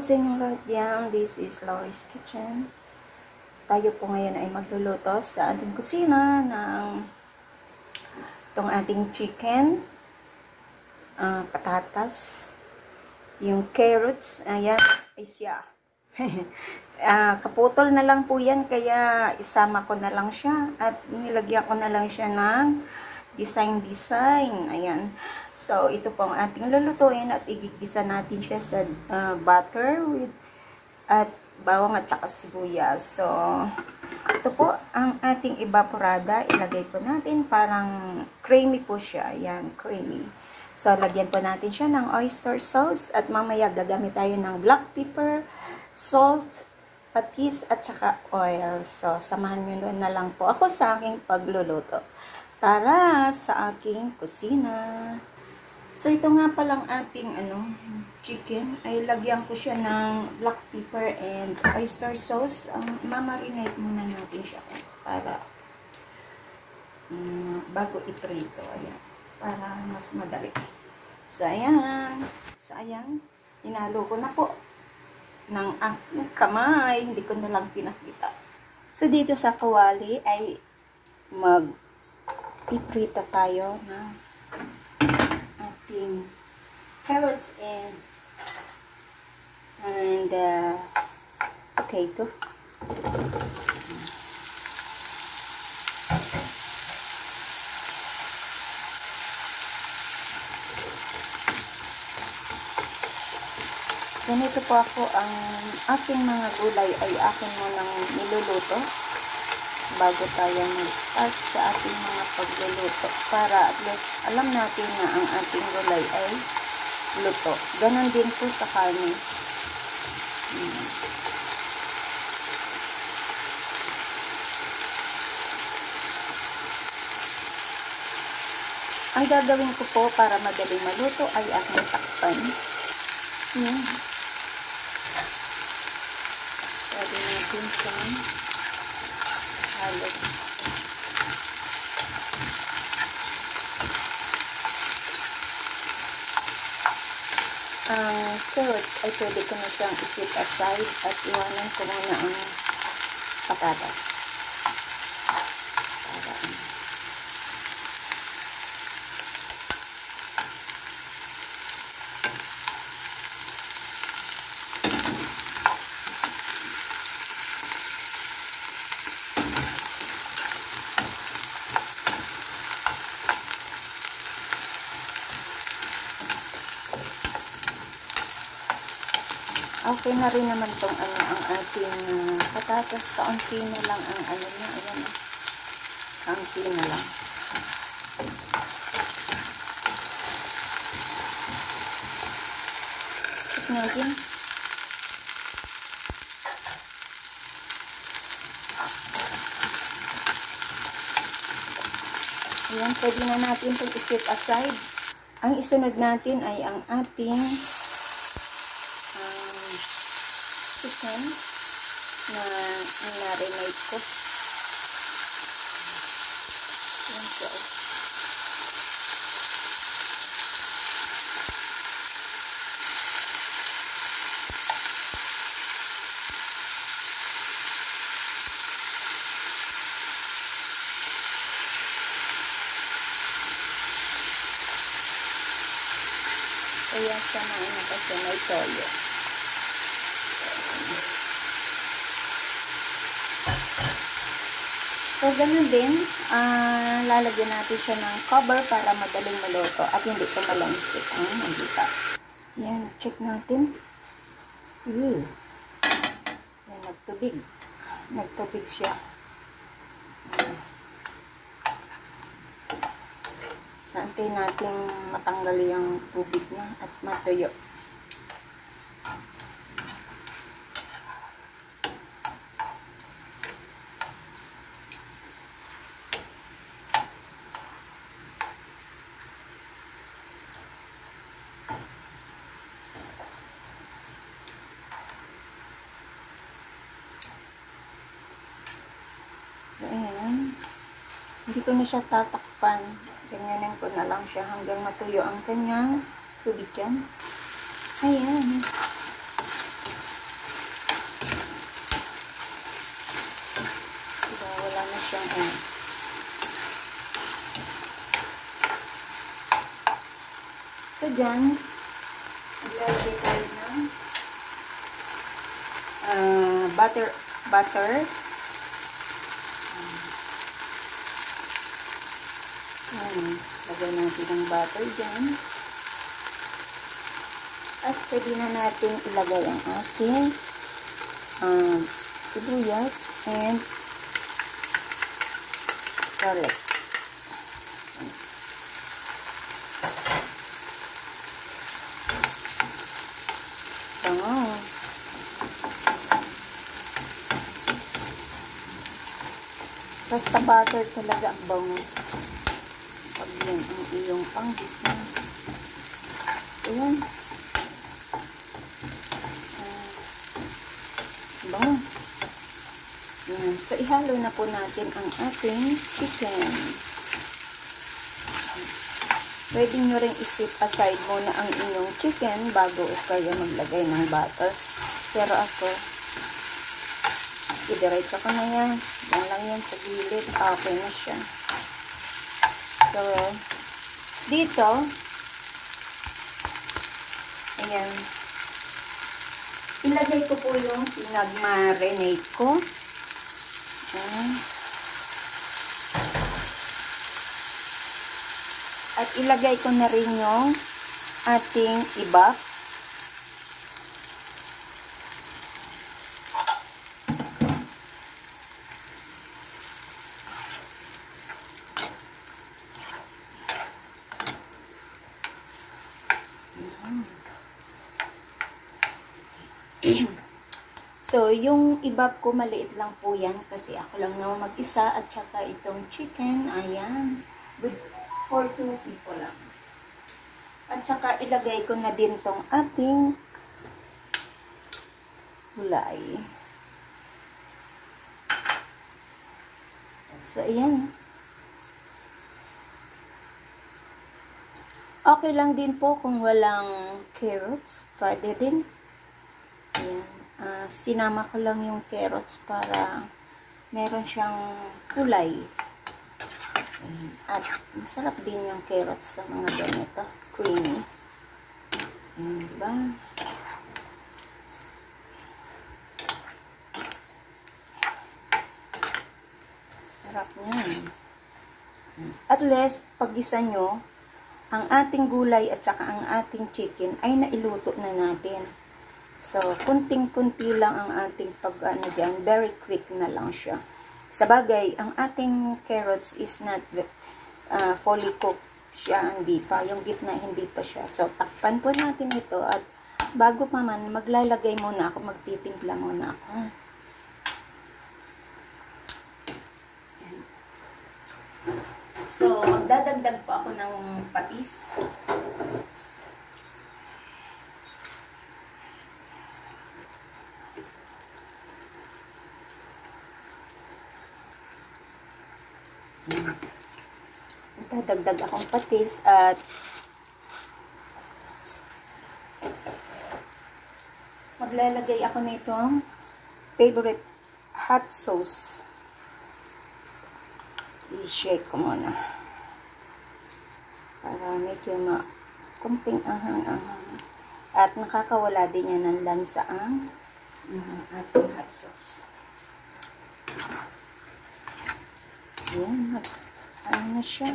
po sa inyong lahat yan. This is Laurie's Kitchen. Tayo po ngayon ay magluluto sa ating kusina ng itong ating chicken, patatas, yung carrots, ayan, ay siya. Kaputol na lang po yan, kaya isama ko na lang siya at nilagyan ko na lang siya ng design. Ayan. So, ito po ang ating lulutuin at igigisa natin siya sa butter at bawang at saka sibuyas. So, ito po ang ating evaporada. Ilagay po natin, parang creamy po siya. Ayan, creamy. So, lagyan po natin siya ng oyster sauce at mamaya gagamit tayo ng black pepper, salt, patis at saka oil. So, samahan nyo na lang po ako sa aking pagluluto. Tara sa aking kusina. So, ito nga palang ating chicken. Ay lagyan ko siya ng black pepper and oyster sauce. Mamarinate muna natin siya para bago iprito. Ayan. Para mas madali. So, ayan. Hinalo ko na po ng aking kamay. Hindi ko na lang pinakita. So, dito sa kawali ay iprito tayo ng ating carrots and potato. Ganito po ako, ang aking mga gulay ay akin munang niluluto bago tayo mag-start sa ating mga pagluluto para at least alam natin na ang ating gulay ay luto. Ganon din po sa karne. Ang gagawin ko po para madaling maluto ay aking takpan. Pwede natin siyang halog. Ang carrots ay pwede ko na siyang isit aside at iwanan ko muna ang patatas. Okay na rin naman tong ang ating patatas. Kaunti na lang ang niya. Ayan. Kaunti na lang. Check natin. Ayan, pwede na natin itong iset aside. Ang isunod natin ay ang ating chicken na marinate ko. Ayan po. Kaya samahin na kasi may toyo. So, ganun din, lalagyan natin siya ng cover para madaling maluto at hindi ito malansik ang mantika. Yan, check natin. Yan, nagtubig. Nagtubig siya. So, antayin natin matanggal yung tubig niya at matuyo. So, ayan. Hindi ko na siya tatakpan. Ganyanin ko na lang siya hanggang matuyo ang kanyang tubig dyan. Ayan. siyang ano. So, dyan, maglalagay tayo ng butter. Lagay natin ng butter dyan. At pwede na natin ilagay ang ating sibuyas and garlic. Basta butter talaga ang bango. Pag yan ang iyong panggisa. So, yan. Bango. Yan. So, ihalo na po natin ang ating chicken. Pwede nyo rin isip aside muna ang inyong chicken bago kayo maglagay ng butter. Pero ako, idiretso ko na yan. Yan lang yan sa gilid. Okay na siya. So, dito, ayan, ilagay ko po yung pinag-marinate ko. Ayan. At ilagay ko na rin yung ating ibak. So, yung ibab ko, maliit lang po yan kasi ako lang naman mag-isa at saka itong chicken, ayan, good for 2 people lang. At saka ilagay ko na din tong ating gulay. So, ayan. Okay lang din po kung walang carrots, pwede din. Ayan. Sinama ko lang yung carrots para meron siyang kulay. At masarap din yung carrots sa mga ganito. Creamy. Ayan, diba? Sarap niyan. At least, pag-gisa nyo, ang ating gulay at saka ang ating chicken ay nailuto na natin. So, kunting-kunti lang ang ating pag-ano dyan. Very quick na lang siya. Sa bagay, ang ating carrots is not fully cooked siya. Hindi pa. Yung gitna, hindi pa siya. So, takpan po natin ito. At bago pa man, maglalagay muna ako. Magtitimpla muna ako. So, magdadagdag po ako ng patis. Magdadagdag akong patis at maglalagay ako nitong favorite hot sauce. I-shake ko muna para medyo kunting anghang-anghang at nakakawala din yan ng lansa ang ating hot sauce. Yan, ano na siya.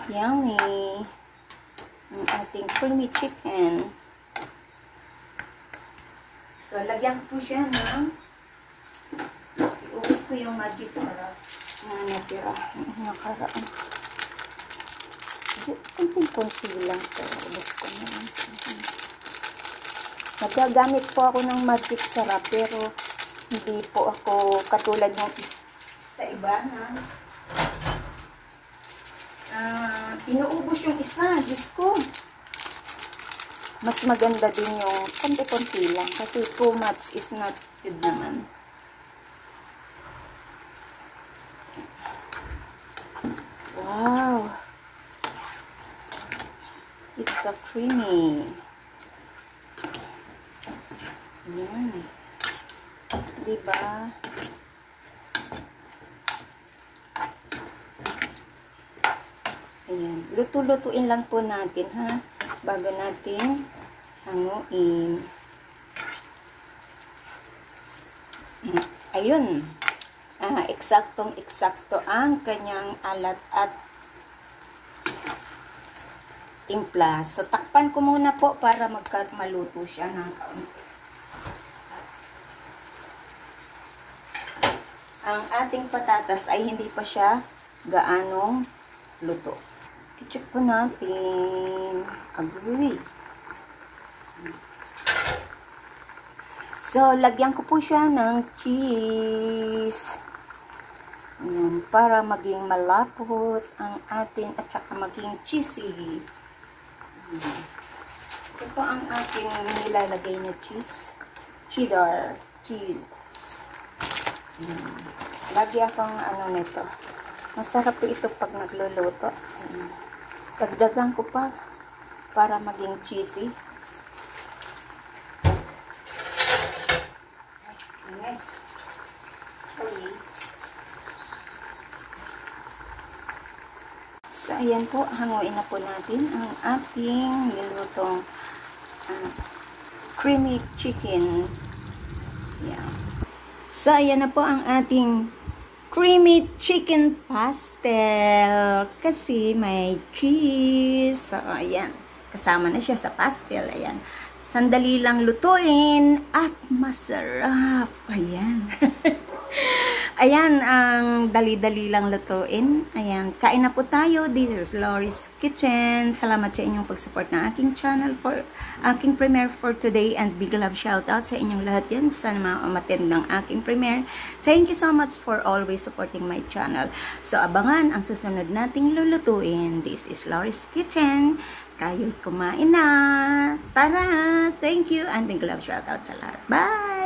Yummy! Ang ating creamy chicken. So, lagyan ko siya ng iubos ko yung magic sarap na natira. Nakaraan. Kunti-kunti lang ito. Ubos ko na lang. Nagagamit po ako ng magic sarap pero hindi po ako katulad ng sa iba na inuubos yung isa. Diyos ko. Mas maganda din yung konti-konti lang kasi too much is not good naman. Wow! It's so creamy. Ayan. Diba? Ayan. Luto-lutuin lang po natin, ha? Bago natin hanguin. Ayun. Eksaktong-eksakto ang kanyang alat at timpla. So, takpan ko muna po para maluto siya ng kaunti. Ang ating patatas ay hindi pa siya gaanong luto. I-check po natin. Agoy. So, lagyan ko po siya ng cheese. Ayan, para maging malapot ang ating at saka maging cheesy. Ayan. Ito po ang ating nilalagay na cheese. Cheddar cheese. Ayan. Lagi akong nito. Masarap po ito pag nagluluto. Ayan. Dagdagan ko pa para maging cheesy. Ayan. Okay. So, ayan po, hanguin na po natin ang ating nilutong creamy chicken. Ayan. So, ayan na po ang ating creamy chicken pastel. Kasi may cheese. So, ayan. Kasama na siya sa pastel. Ayan. Sandali lang lutuin at masarap. Ayan. Ayan, ang dali-dali lang lutuin. Ayan, kain na po tayo. This is Lori's Kitchen. Salamat sa inyong pag-support ng aking channel for aking premiere for today, and big love shout out sa inyong lahat yan. Sana ma-attend ng aking premiere. Thank you so much for always supporting my channel. So, abangan ang susunod nating lulutuin. This is Lori's Kitchen. Kayo'y kumain na. Tara! Thank you and big love shout out sa lahat. Bye!